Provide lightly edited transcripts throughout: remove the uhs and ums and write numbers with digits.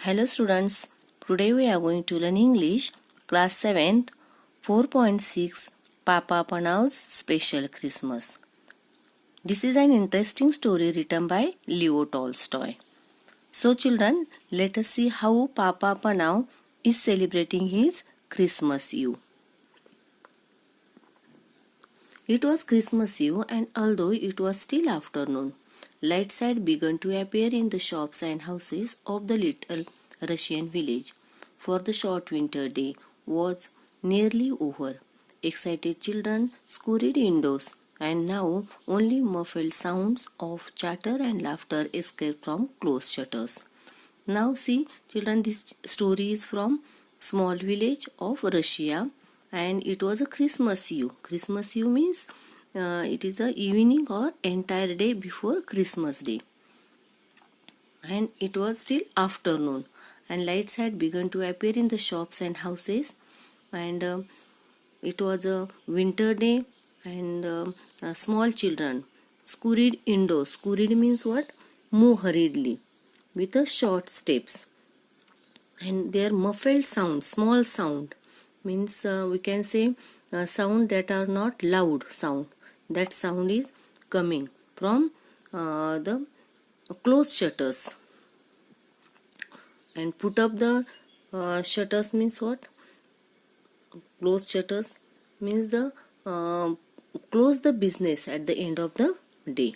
Hello students, today we are going to learn English, class 7th, 4.6, Papa Panav's Special Christmas. This is an interesting story written by Leo Tolstoy. So children, let us see how Papa Panav is celebrating his Christmas Eve. It was Christmas Eve, and although it was still afternoon, lights had begun to appear in the shops and houses of the little Russian village, for the short winter day was nearly over. Excited children scurried indoors, and now only muffled sounds of chatter and laughter escaped from closed shutters. Now see children, this story is from small village of Russia, and it was a Christmas Eve. Christmas Eve means it is the evening or entire day before Christmas Day, and it was still afternoon, and lights had begun to appear in the shops and houses, and it was a winter day, and small children scurried indoors. Scurried means what? Move hurriedly with a short steps, and their muffled sound, small sound means we can say sound that are not loud sound. That sound is coming from the closed shutters. And put up the shutters means what? Closed shutters means the close the business at the end of the day.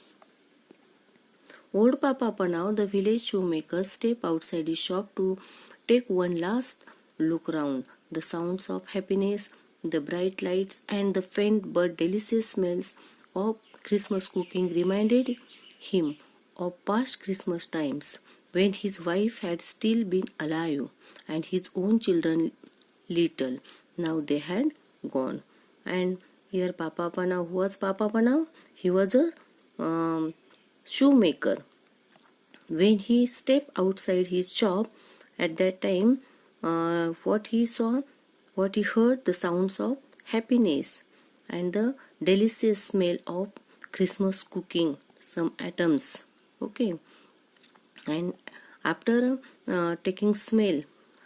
Old Papa Panav, the village shoemaker, stepped outside his shop to take one last look round. The sounds of happiness, the bright lights, and the faint but delicious smells of Christmas cooking reminded him of past Christmas times, when his wife had still been alive and his own children little. Now they had gone. And here Papa Panav, who was Papa Panav? He was a shoemaker. When he stepped outside his shop at that time, what he saw, what he heard, the sounds of happiness and the delicious smell of Christmas cooking, some atoms. Okay. And after taking smell,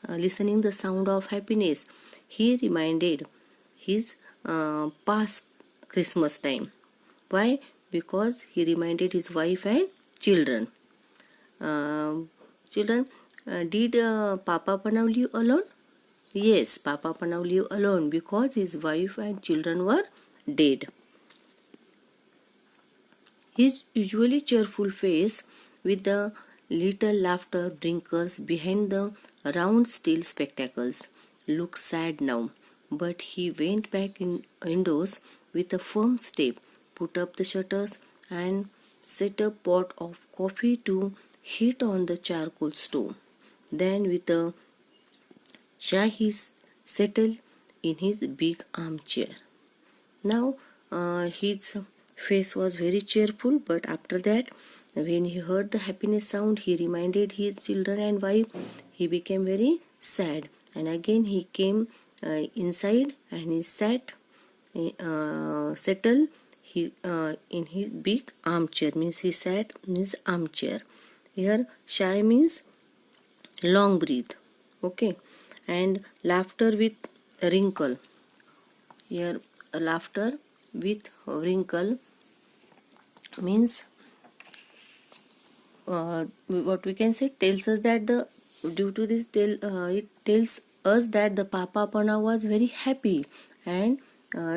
listening the sound of happiness, he reminded his past Christmas time. Why? Because he reminded his wife and children. Children, did Papa Panav live alone? Yes, Papa Panav lived alone because his wife and children were dead. His usually cheerful face, with the little laughter wrinkles behind the round steel spectacles, looked sad now. But he went back indoors with a firm step, put up the shutters, and set a pot of coffee to heat on the charcoal stove. Then, with a sigh, he settled in his big armchair. Now, his face was very cheerful, but after that, when he heard the happiness sound, he reminded his children and wife. He became very sad, and again he came inside and he sat, settled in his big armchair. Means he sat in his armchair. Here, shy means long breath. Okay, and laughter with wrinkle. Here, laughter with wrinkle means what we can say, tells us that the due to this it tells us that the Papa Panav was very happy and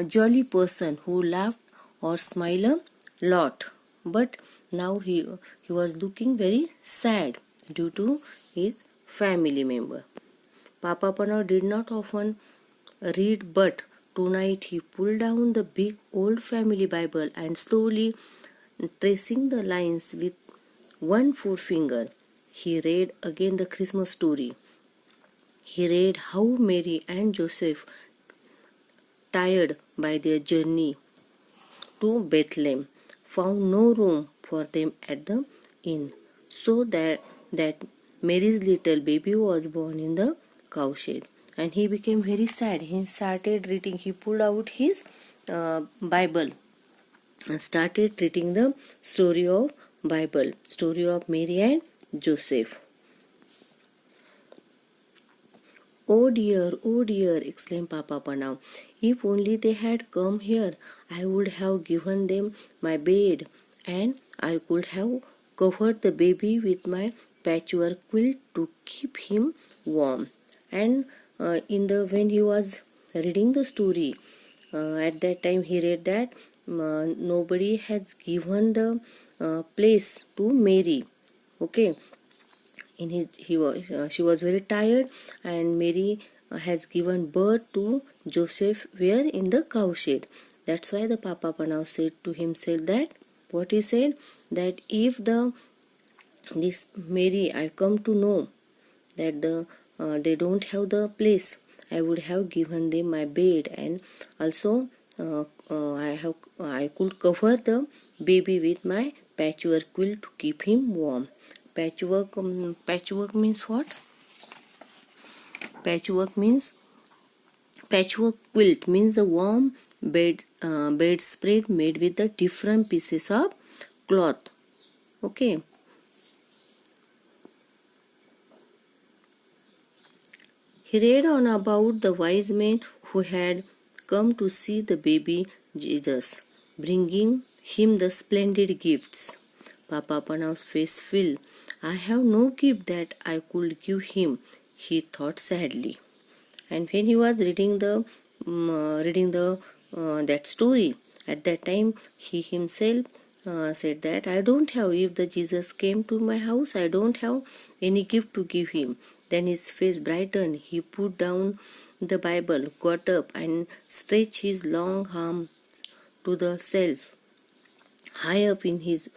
jolly person who laughed or smiled a lot, but now he was looking very sad due to his family member. Papa Panav did not often read, but tonight he pulled down the big old family Bible and slowly tracing the lines with one forefinger, he read again the Christmas story. He read how Mary and Joseph, tired by their journey to Bethlehem, found no room for them at the inn, so that Mary's little baby was born in the cowshed. And he became very sad. He started reading. He pulled out his Bible and started reading the story of Bible, story of Mary and Joseph. Oh dear, exclaimed Papa Panav. If only they had come here, I would have given them my bed, and I could have covered the baby with my patchwork quilt to keep him warm. And in the when he was reading the story, at that time he read that nobody has given the place to Mary. Okay, in his he was she was very tired, and Mary has given birth to Joseph where in the cowshed. That's why the Papa Panav said to himself that what he said, that if this Mary I come to know that they don't have the place, I would have given them my bed, and also I could cover the baby with my patchwork quilt to keep him warm. Patchwork means what? Patchwork means Patchwork quilt means the warm bedspread made with the different pieces of cloth. Okay. He read on about the wise men who had come to see the baby Jesus, bringing him the splendid gifts. Papa Panav's face fell. I have no gift that I could give him, he thought sadly. And when he was reading the that story, at that time he himself said that I don't have, if the Jesus came to my house, I don't have any gift to give him. Then his face brightened. He put down the Bible, got up, and stretched his long arm to the shelf high up in his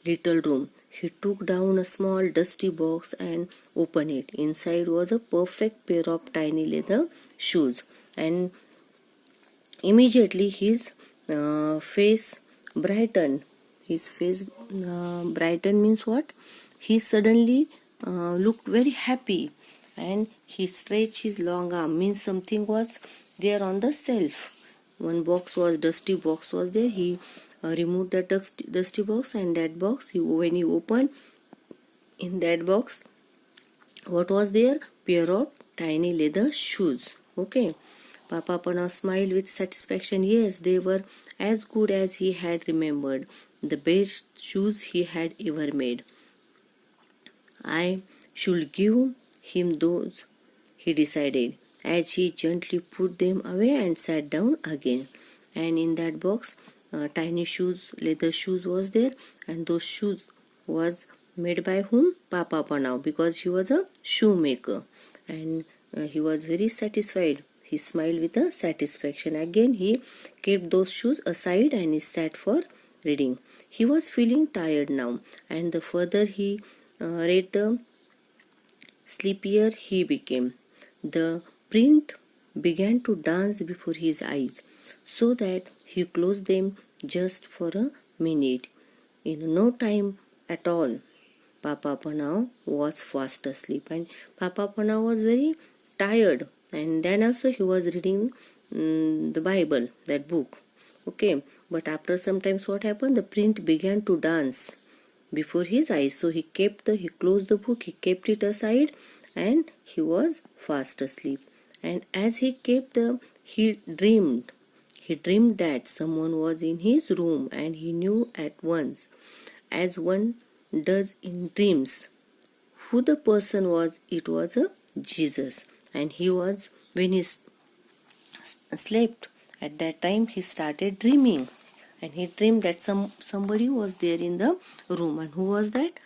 little room. He took down a small dusty box and opened it. Inside was a perfect pair of tiny leather shoes, and immediately his face brightened. His face brightened means what? He suddenly looked very happy, and he stretched his long arm, means something was there on the shelf. One dusty box was there. He removed that dusty box, and that box, when he opened, in that box, what was there? Pair of tiny leather shoes. Okay. Papa Pana smiled with satisfaction. Yes, they were as good as he had remembered, the best shoes he had ever made. I should give him those, he decided, as he gently put them away and sat down again. And in that box, tiny shoes, leather shoes was there, and those shoes was made by whom? Papa Panav, because he was a shoemaker, and he was very satisfied. He smiled with a satisfaction. Again he kept those shoes aside and he sat for reading. He was feeling tired now, and the further he read, the sleepier he became. The print began to dance before his eyes, so that he closed them just for a minute. In no time at all, Papa Panav was fast asleep, and Papa Panav was very tired, and then also he was reading the Bible, that book. Okay, but after some times what happened? The print began to dance before his eyes, so he closed the book, he kept it aside, and he was fast asleep. And as he dreamed that someone was in his room, and he knew at once, as one does in dreams, who the person was. It was a Jesus, and he was, when he slept, at that time he started dreaming, and he dreamed that somebody was there in the room. And who was that?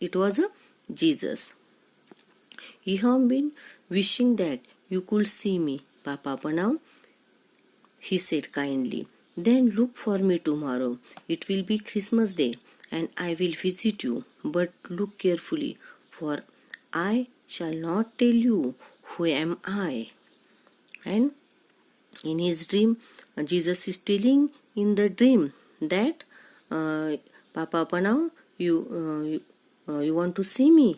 It was a Jesus. You have been wishing that you could see me, Papa Panav, he said kindly. Then look for me tomorrow. It will be Christmas Day, and I will visit you. But look carefully, for I shall not tell you who am I. And in his dream, Jesus is telling in the dream that Papa Panav, you want to see me?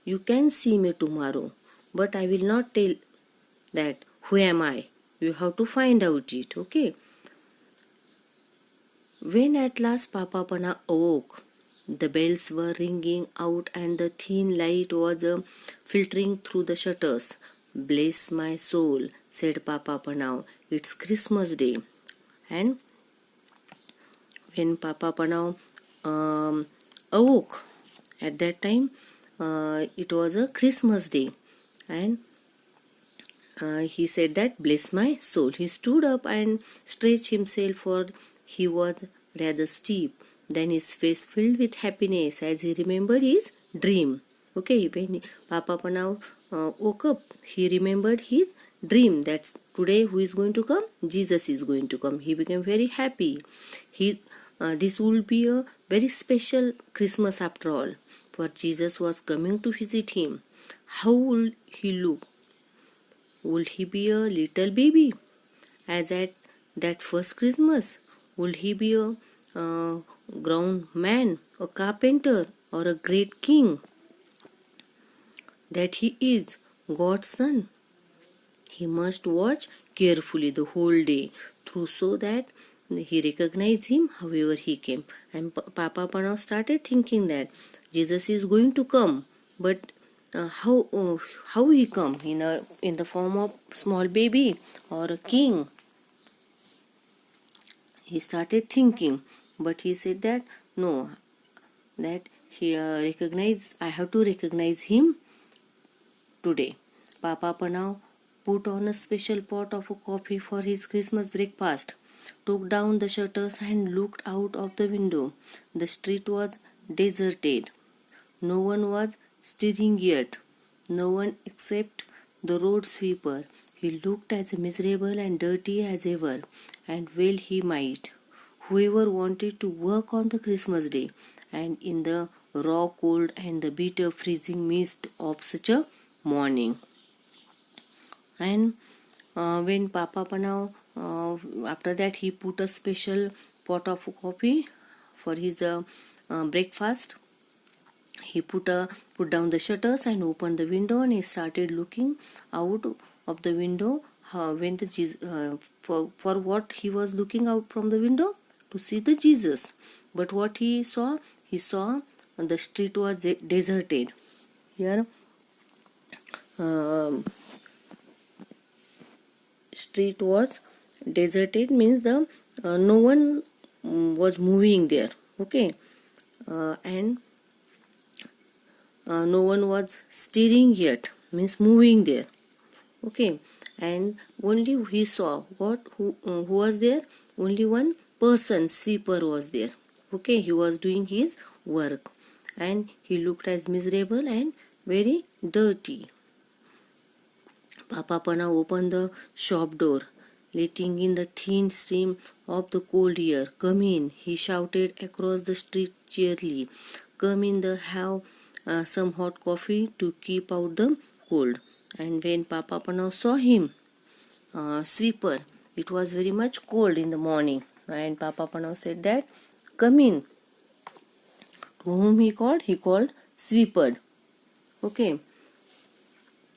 You can see me tomorrow, but I will not tell that who am I. You have to find out it, okay? When at last Papa Panav awoke, The bells were ringing out and the thin light was filtering through the shutters. Bless my soul, said Papa Panav. It's Christmas Day. And when Papa Panav awoke, at that time it was a Christmas Day. And he said that, bless my soul. He stood up and stretched himself, for he was rather steep. Then his face filled with happiness as he remembered his dream. Okay, when Papa Panav woke up, he remembered his dream that today who is going to come? Jesus is going to come. He became very happy. This will be a very special Christmas after all, for Jesus was coming to visit him. How would he look? Would he be a little baby, as at that first Christmas? Would he be a grown man, a carpenter, or a great king? That he is God's son. He must watch carefully the whole day through, so that he recognized him however he came. And Papa Panav started thinking that Jesus is going to come, but how he come in the form of small baby or a king? He started thinking, but he said that no, that he I have to recognize him today. Papa Panav put on a special pot of coffee for his Christmas breakfast, took down the shutters and looked out of the window. The street was deserted. No one was stirring yet, no one except the road sweeper. He looked as miserable and dirty as ever, and well he might. Whoever wanted to work on the Christmas day, and in the raw cold and the bitter freezing mist of such a morning. And when Papa Panav, after that he put a special pot of coffee for his breakfast. He put down the shutters and opened the window, and he started looking out of the window. When the for what he was looking out from the window? To see the Jesus. But what he saw the street was deserted. Here street was deserted means the no one was moving there. Okay, and no one was stirring yet, means moving there. Okay, and only he saw who was there? Only one person, sweeper, was there. Okay, he was doing his work, and he looked as miserable and very dirty. Papa Panav opened the shop door, letting in the thin stream of the cold air. Come in, he shouted across the street cheerily. Come in, have some hot coffee to keep out the cold. And when Papa Panav saw him, sweeper, it was very much cold in the morning. And Papa Panav said that, come in. To whom he called? He called sweeper. Okay.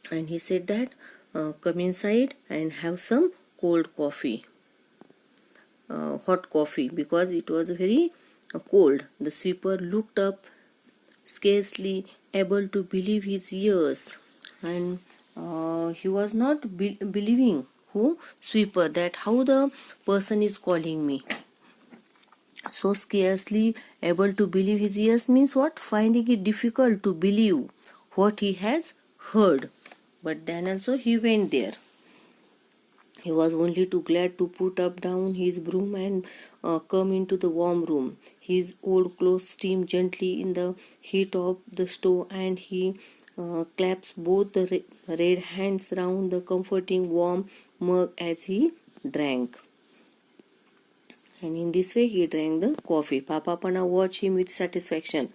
And he said that, come inside and have some cold coffee. Hot coffee, because it was very cold. The sweeper looked up, scarcely able to believe his ears, and he was not believing who? Sweeper, that how the person is calling me. So scarcely able to believe his ears means what? Finding it difficult to believe what he has heard. But then also he went there. He was only too glad to put up down his broom and come into the warm room. His old clothes steamed gently in the heat of the stove, and he claps both the red hands round the comforting warm mug as he drank. And in this way he drank the coffee. Papa Panav watched him with satisfaction,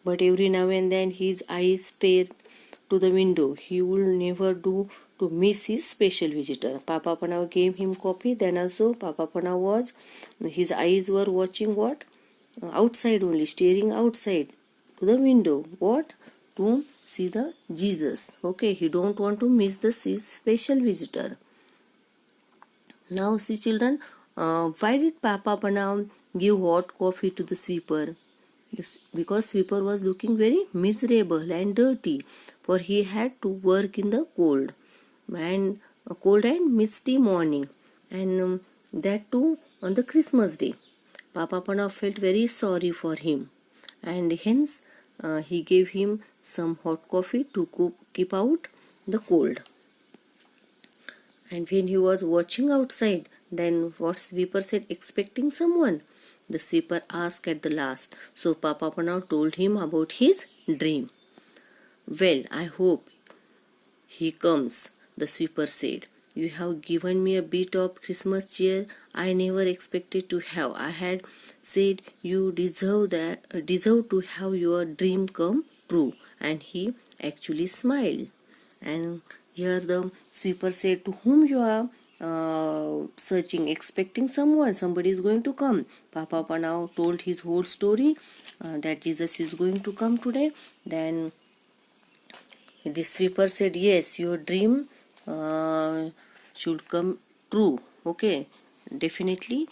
but every now and then his eyes stared to the window. He would never do to miss his special visitor. Papa Panav gave him coffee. Then also Papa Panav his eyes were watching what? Outside only, staring outside to the window. What? To see the Jesus. Okay, he don't want to miss his special visitor. Now see children, why did Papa Panav give hot coffee to the sweeper? because sweeper was looking very miserable and dirty, for he had to work in the cold and misty morning, and that too on the Christmas day. Papa Pana felt very sorry for him, and hence he gave him some hot coffee to keep out the cold. And when he was watching outside, then what sweeper said, expecting someone? The sweeper asked at the last. So Papa Pana told him about his dream. Well, I hope he comes, the sweeper said. You have given me a bit of Christmas cheer I never expected to have. I had said you deserve to have your dream come true. And he actually smiled. And here the sweeper said, to whom you are searching, expecting someone, somebody is going to come. Papa now told his whole story, that Jesus is going to come today. Then the sweeper said, yes, your dream should come true. Okay, definitely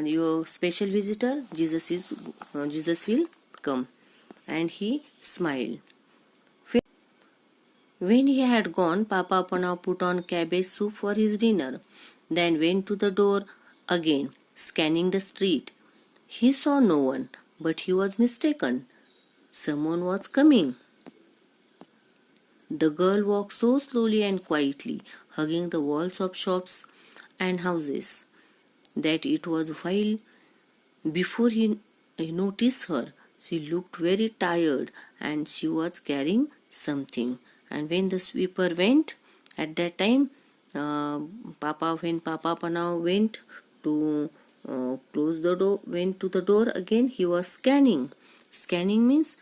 your special visitor, Jesus will come. And he smiled. When he had gone, Papa Pana put on cabbage soup for his dinner, then went to the door again, scanning the street. He saw no one, but he was mistaken. Someone was coming. The girl walked so slowly and quietly, hugging the walls of shops and houses, that it was while before he noticed her. She looked very tired and she was carrying something. And when the sweeper went, at that time, when Papa Pana went to close the door, went to the door again, he was scanning. Scanning means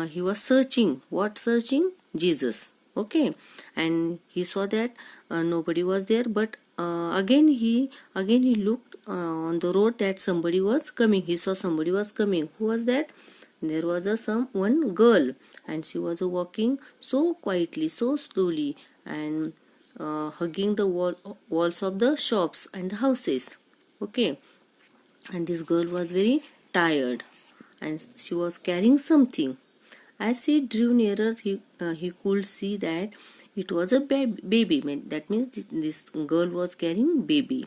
he was searching. What searching? Jesus. Okay, and he saw that nobody was there, but again he looked on the road that somebody was coming. He saw somebody was coming. Who was that? There was one girl, and she was walking so quietly, so slowly, and hugging the walls of the shops and the houses. Okay, and this girl was very tired, and she was carrying something. As he drew nearer, he could see that it was a baby. That means this girl was carrying baby,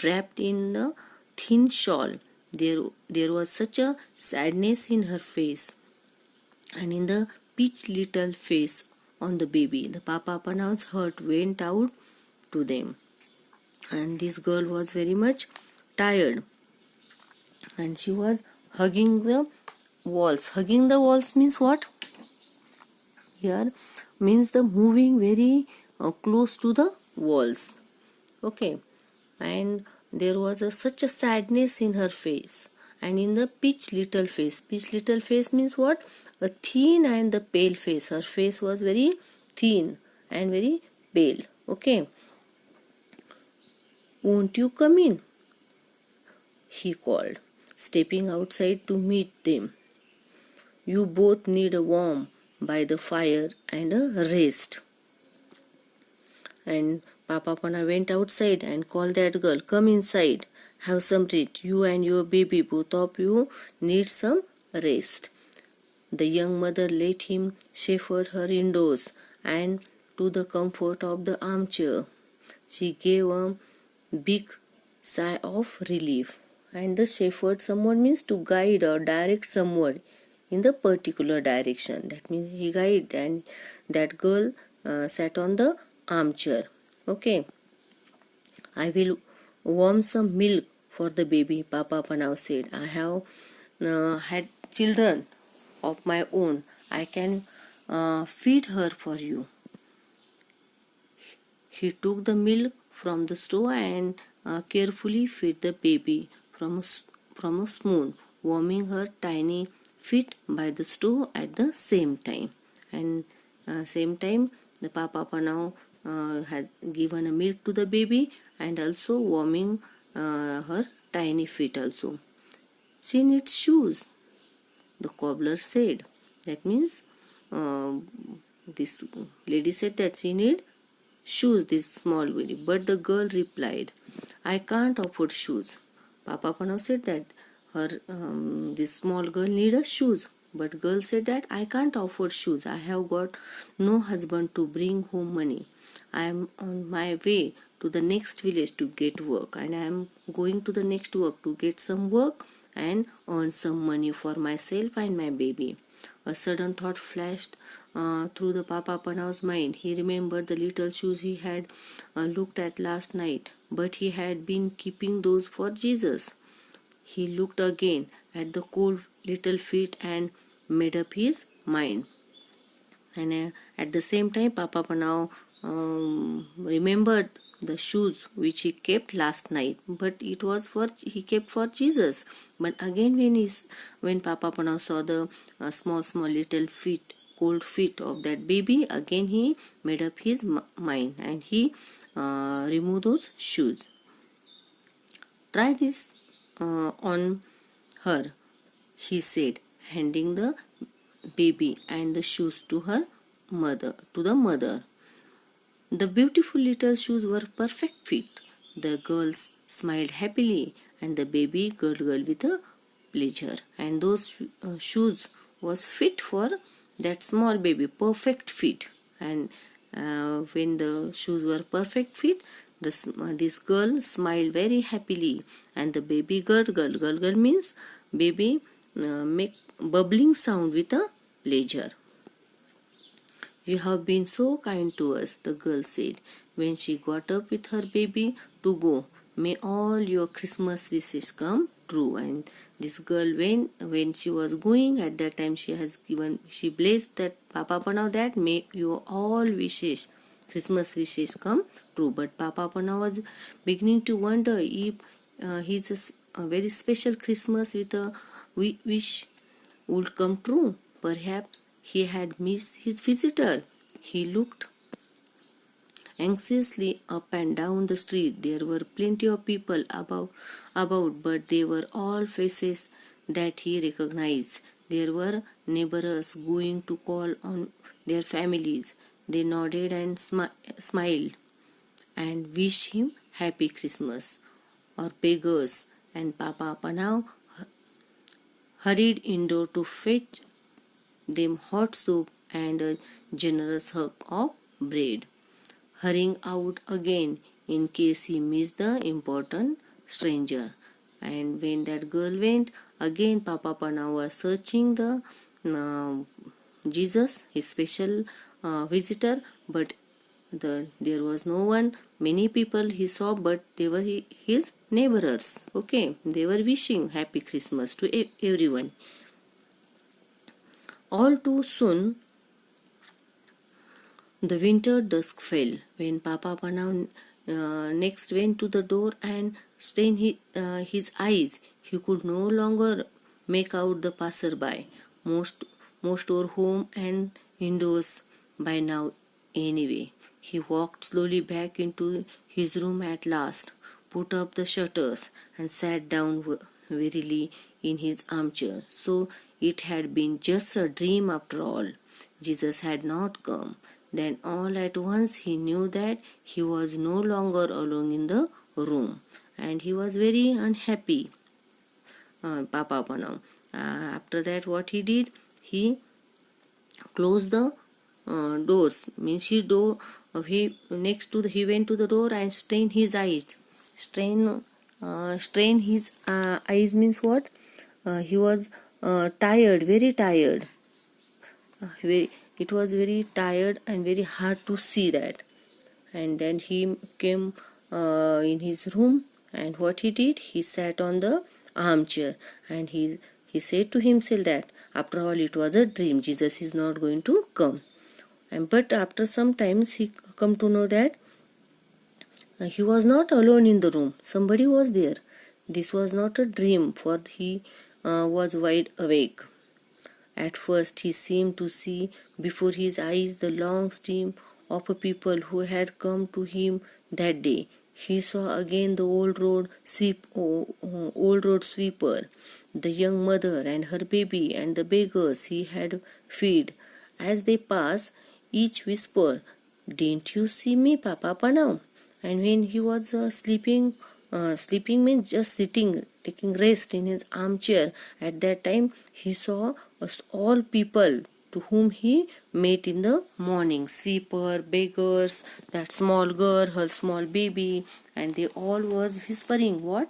wrapped in a thin shawl. There was such a sadness in her face, and in the peach little face on the baby. The Papa Pana's heart went out to them, and this girl was very much tired, and she was hugging the walls. Hugging the walls means what? Here means the moving very close to the walls. Okay, and there was such a sadness in her face, and in the peach little face. Peach little face means what? A thin and the pale face. Her face was very thin and very pale. Okay, won't you come in? He called, stepping outside to meet them. You both need a warm by the fire and a rest. And Papa Pana went outside and called that girl, come inside, have some rest. You and your baby, both of you need some rest. The young mother let him shepherd her indoors and to the comfort of the armchair. She gave a big sigh of relief. And the shepherd, someone means to guide or direct someone in the particular direction. That means he guided, and that girl sat on the armchair. Okay, I will warm some milk for the baby, Papa Pana said. I have had children of my own. I can feed her for you. He took the milk from the stove and carefully fed the baby from a spoon, warming her tiny feet by the stove at the same time. And same time, the Papa Pana has given a milk to the baby and also warming her tiny feet also. She needs shoes, the cobbler said. That means this lady said that she need shoes, this small baby. But the girl replied, I can't afford shoes. Papa Pana said that this small girl needed shoes. But girl said that I can't afford shoes. I have got no husband to bring home money. I am on my way to the next village to get work, and I am going to the next work to get some work and earn some money for myself and my baby. A sudden thought flashed through the Papa Panav's mind. He remembered the little shoes he had looked at last night, but he had been keeping those for Jesus. He looked again at the cold little feet and made up his mind. And at the same time, Papa Panav remembered the shoes which he kept last night, but it was for he kept for Jesus. But again, when Papa Panav saw the small little feet, cold feet of that baby, again he made up his mind and he removed those shoes. Try this on her, he said, handing the baby and the shoes to the mother. The beautiful little shoes were perfect fit. The girls smiled happily and the baby gurgled with a pleasure. And those shoes was fit for that small baby, perfect fit. And when the shoes were perfect fit, this girl smiled very happily and the baby gurgled. Gurgle means baby make bubbling sound with a pleasure. You have been so kind to us, the girl said when she got up with her baby to go. May all your Christmas wishes come true. And this girl, when she was going, at that time she blessed that Papa Panav that may your all wishes, Christmas wishes come true. But Papa Panav was beginning to wonder if his a very special Christmas with a wish would come true. Perhaps he had missed his visitor. He looked anxiously up and down the street. There were plenty of people about, but they were all faces that he recognized. There were neighbors going to call on their families. They nodded and smiled and wished him happy Christmas. Or beggars, and Papa Panav hurried indoor to fetch them hot soup and a generous hunk of bread, hurrying out again in case he missed the important stranger. And when that girl went, again Papa Panav was searching the Jesus, his special visitor, but there was no one. Many people he saw, but they were his neighbors. Okay, they were wishing happy Christmas to everyone. All too soon, the winter dusk fell. When Papa Panav next went to the door and strained his eyes, he could no longer make out the passerby. Most were home and indoors by now anyway. He walked slowly back into his room at last, put up the shutters, and sat down wearily in his armchair. So it had been just a dream after all. Jesus had not come. Then all at once he knew that he was no longer alone in the room, and he was very unhappy. Papa Panav. After that, what he did? He closed the doors. Means he went to the door and strained his eyes. Strain his eyes means what? He was tired, very tired. It was very tired and very hard to see that. And then he came in his room, and what he did? He sat on the armchair and he said to himself that after all it was a dream. Jesus is not going to come. But after some times he come to know that he was not alone in the room. Somebody was there. This was not a dream, for he was wide awake. At first he seemed to see before his eyes the long stream of people who had come to him that day. He saw again the old road sweeper, the young mother and her baby, and the beggars he had fed. As they passed, each whispered, "Didn't you see me, Papa Panav?" And when he was sleeping sleeping means just sitting, taking rest in his armchair. At that time, he saw all people to whom he met in the morning, sweeper, beggars, that small girl, her small baby, and they all was whispering, what?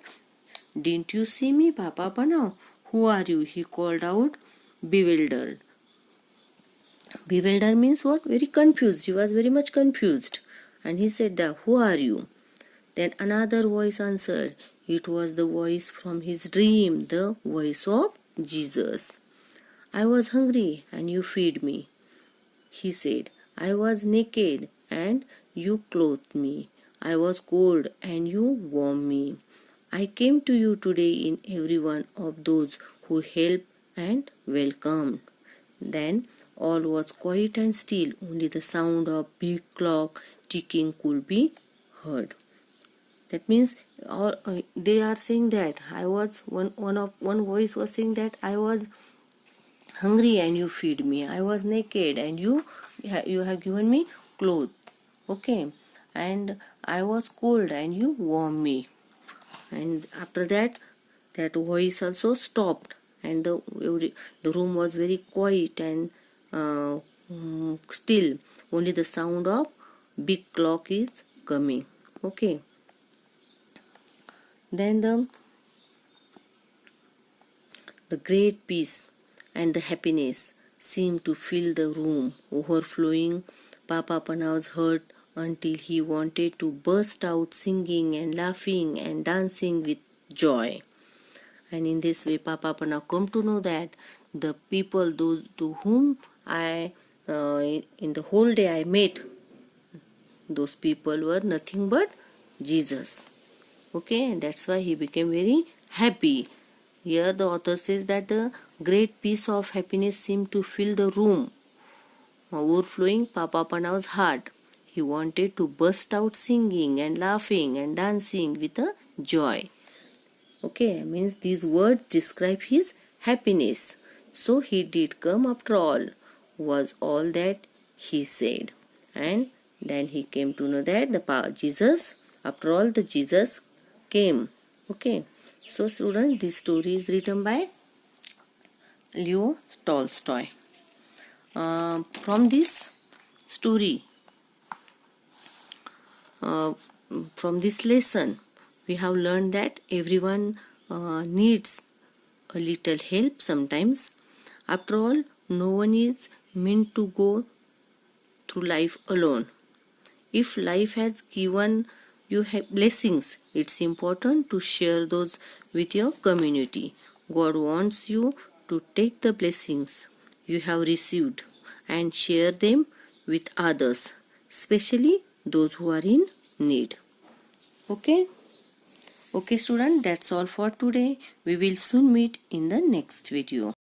Didn't you see me, Papa Panav? Who are you? He called out, bewildered. Bewildered means what? Very confused. He was very much confused. And he said that, who are you? Then another voice answered. It was the voice from his dream, the voice of Jesus. I was hungry and you feed me. He said, I was naked and you clothed me. I was cold and you warmed me. I came to you today in every one of those who helped and welcomed. Then all was quiet and still. Only the sound of big clock ticking could be heard. That means they are saying that I was one voice was saying that I was hungry and you feed me. I was naked and you have given me clothes. Okay, and I was cold and you warm me. And after that, that voice also stopped, and the room was very quiet and still. Only the sound of big clock is coming. Okay. Then the great peace and the happiness seemed to fill the room, overflowing Papa Panav's heart until he wanted to burst out singing and laughing and dancing with joy. And in this way, Papa Panav come to know that the people, those to whom I in the whole day I met, those people were nothing but Jesus. Okay, and that's why he became very happy. Here the author says that the great peace of happiness seemed to fill the room, overflowing Papa Panav's heart. He wanted to burst out singing and laughing and dancing with a joy. Okay, means these words describe his happiness. So he did come after all, was all that he said. And then he came to know that the Jesus, after all, the Jesus came. Okay, so students, this story is written by Leo Tolstoy. From this story, from this lesson, we have learned that everyone needs a little help sometimes. After all, no one is meant to go through life alone. If life has given you blessings, it's important to share those with your community. God wants you to take the blessings you have received and share them with others, especially those who are in need. Okay? Okay student, that's all for today. We will soon meet in the next video.